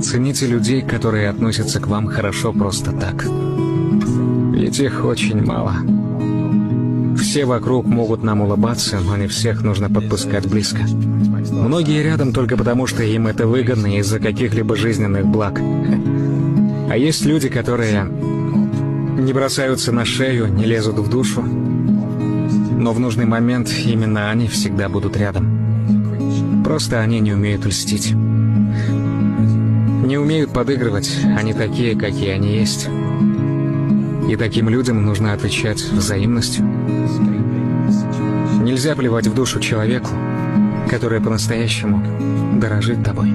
Цените людей, которые относятся к вам хорошо просто так. Ведь их очень мало. Все вокруг могут нам улыбаться, но не всех нужно подпускать близко. Многие рядом только потому, что им это выгодно из-за каких-либо жизненных благ. А есть люди, которые не бросаются на шею, не лезут в душу, но в нужный момент именно они всегда будут рядом. Просто они не умеют льстить. Не умеют подыгрывать, они такие, какие они есть. И таким людям нужно отвечать взаимностью. Нельзя плевать в душу человеку, который по-настоящему дорожит тобой.